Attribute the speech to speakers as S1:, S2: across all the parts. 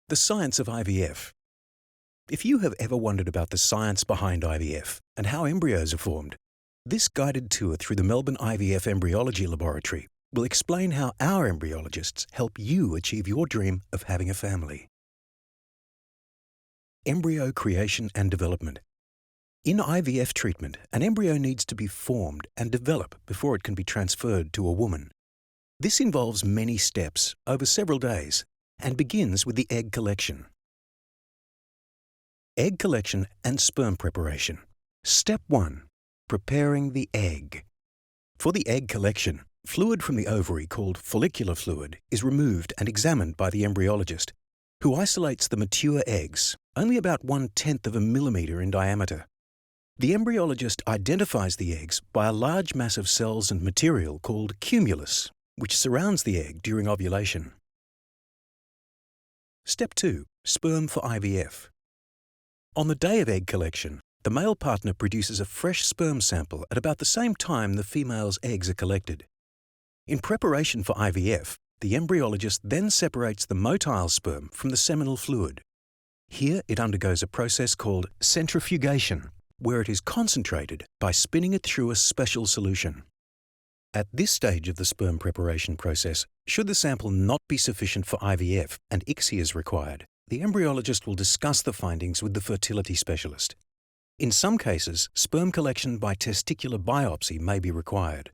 S1: The science of IVF. If you have ever wondered about the science behind IVF and how embryos are formed, this guided tour through the Melbourne IVF Embryology Laboratory will explain how our embryologists help you achieve your dream of having a family. Embryo creation and development. In IVF treatment, an embryo needs to be formed and develop before it can be transferred to a woman. This involves many steps over several days and begins with the egg collection. Egg collection and sperm preparation. Step 1. Preparing the egg. For the egg collection, fluid from the ovary called follicular fluid is removed and examined by the embryologist, who isolates the mature eggs, only about 1/10 of a millimeter in diameter. The embryologist identifies the eggs by a large mass of cells and material called cumulus, which surrounds the egg during ovulation. Step 2. Sperm for IVF. On the day of egg collection, the male partner produces a fresh sperm sample at about the same time the female's eggs are collected. In preparation for IVF, the embryologist then separates the motile sperm from the seminal fluid. Here it undergoes a process called centrifugation, where it is concentrated by spinning it through a special solution. At this stage of the sperm preparation process, should the sample not be sufficient for IVF and ICSI is required, the embryologist will discuss the findings with the fertility specialist. In some cases, sperm collection by testicular biopsy may be required.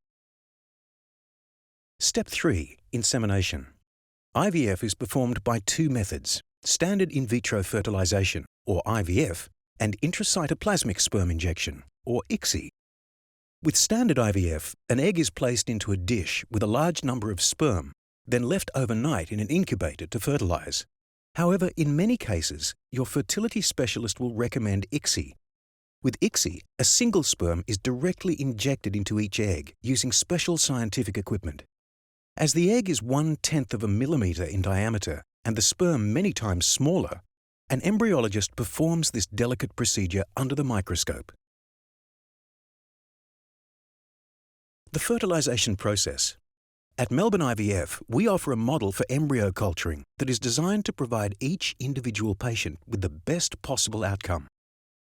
S1: Step 3. Insemination. IVF is performed by two methods: standard in vitro fertilization, or IVF, and intracytoplasmic sperm injection, or ICSI. With standard IVF, an egg is placed into a dish with a large number of sperm, then left overnight in an incubator to fertilize. However, in many cases, your fertility specialist will recommend ICSI. With ICSI, a single sperm is directly injected into each egg using special scientific equipment. As the egg is 1/10 of a millimeter in diameter and the sperm many times smaller, an embryologist performs this delicate procedure under the microscope. The fertilization process. At Melbourne IVF, we offer a model for embryo culturing that is designed to provide each individual patient with the best possible outcome.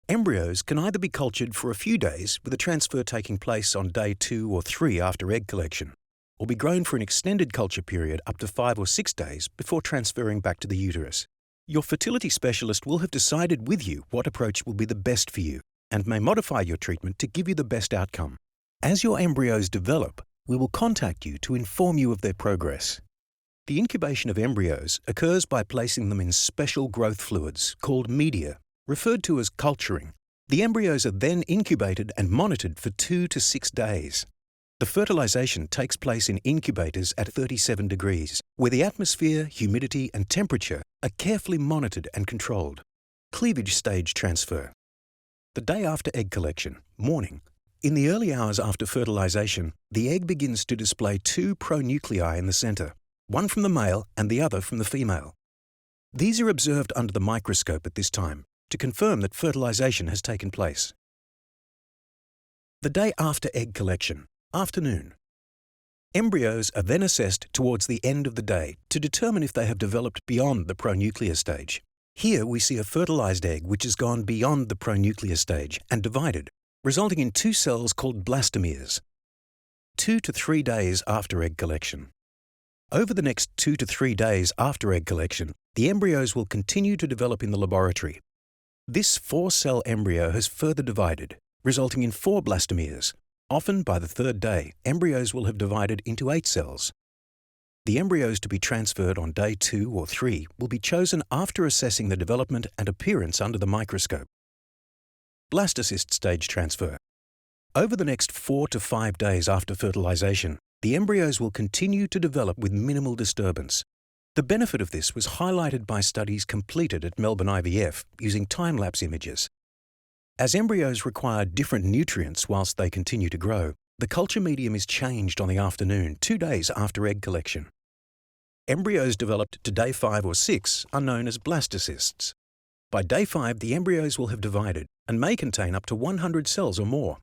S1: Embryos can either be cultured for a few days, with a transfer taking place on day 2 or 3 after egg collection, or be grown for an extended culture period up to 5 or 6 days before transferring back to the uterus. Your fertility specialist will have decided with you what approach will be the best for you and may modify your treatment to give you the best outcome. As your embryos develop, we will contact you to inform you of their progress. The incubation of embryos occurs by placing them in special growth fluids called media, referred to as culturing. The embryos are then incubated and monitored for 2 to 6 days. The fertilization takes place in incubators at 37 degrees, where the atmosphere, humidity, and temperature are carefully monitored and controlled. Cleavage stage transfer. The day after egg collection, morning. In the early hours after fertilization, the egg begins to display 2 pronuclei in the center, one from the male and the other from the female. These are observed under the microscope at this time to confirm that fertilization has taken place. The day after egg collection, afternoon. Embryos are then assessed towards the end of the day to determine if they have developed beyond the pronuclear stage. Here we see a fertilized egg which has gone beyond the pronuclear stage and divided, resulting in 2 cells called blastomeres. 2 to 3 days after egg collection. Over the next 2 to 3 days after egg collection, the embryos will continue to develop in the laboratory. This 4-cell embryo has further divided, resulting in 4 blastomeres. Often, by the 3rd day, embryos will have divided into 8 cells. The embryos to be transferred on day 2 or 3 will be chosen after assessing the development and appearance under the microscope. Blastocyst stage transfer. Over the next 4 to 5 days after fertilization, the embryos will continue to develop with minimal disturbance. The benefit of this was highlighted by studies completed at Melbourne IVF using time-lapse images. As embryos require different nutrients whilst they continue to grow, the culture medium is changed on the afternoon 2 days after egg collection. Embryos developed to day 5 or 6 are known as blastocysts. By day 5, the embryos will have divided and may contain up to 100 cells or more.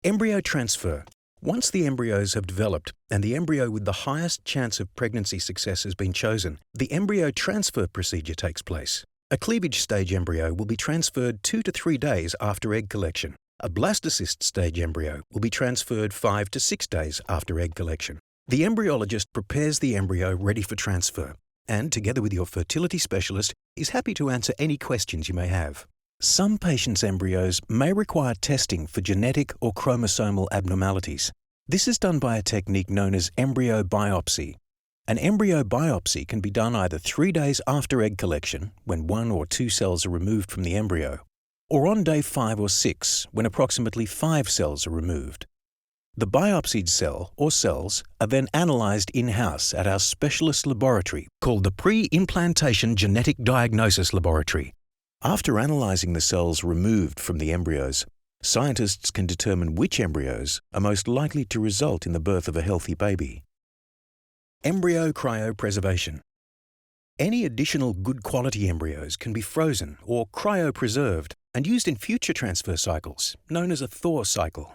S1: Embryo transfer. Once the embryos have developed and the embryo with the highest chance of pregnancy success has been chosen, the embryo transfer procedure takes place. A cleavage stage embryo will be transferred 2 to 3 days after egg collection. A blastocyst stage embryo will be transferred 5 to 6 days after egg collection. The embryologist prepares the embryo ready for transfer and, together with your fertility specialist, is happy to answer any questions you may have. Some patients' embryos may require testing for genetic or chromosomal abnormalities. This is done by a technique known as embryo biopsy. An embryo biopsy can be done either 3 days after egg collection, when 1 or 2 cells are removed from the embryo, or on day 5 or 6, when approximately 5 cells are removed. The biopsied cell or cells are then analysed in-house at our specialist laboratory called the Pre-Implantation Genetic Diagnosis Laboratory. After analysing the cells removed from the embryos, scientists can determine which embryos are most likely to result in the birth of a healthy baby. Embryo cryopreservation. Any additional good quality embryos can be frozen or cryopreserved and used in future transfer cycles, known as a thaw cycle.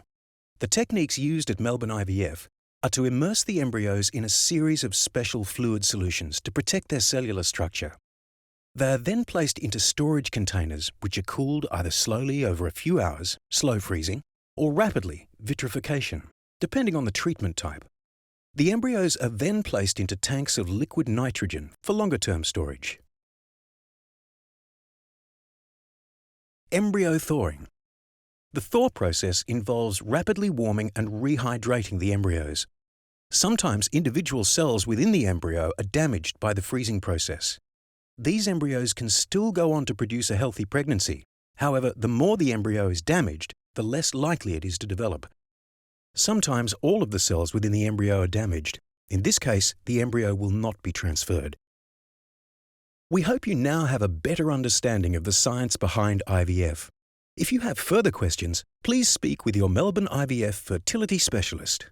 S1: The techniques used at Melbourne IVF are to immerse the embryos in a series of special fluid solutions to protect their cellular structure. They are then placed into storage containers which are cooled either slowly over a few hours, slow freezing, or rapidly, vitrification, depending on the treatment type. The embryos are then placed into tanks of liquid nitrogen for longer-term storage. Embryo thawing. The thaw process involves rapidly warming and rehydrating the embryos. Sometimes individual cells within the embryo are damaged by the freezing process. These embryos can still go on to produce a healthy pregnancy. However, the more the embryo is damaged, the less likely it is to develop. Sometimes all of the cells within the embryo are damaged. In this case, the embryo will not be transferred. We hope you now have a better understanding of the science behind IVF. If you have further questions, please speak with your Melbourne IVF fertility specialist.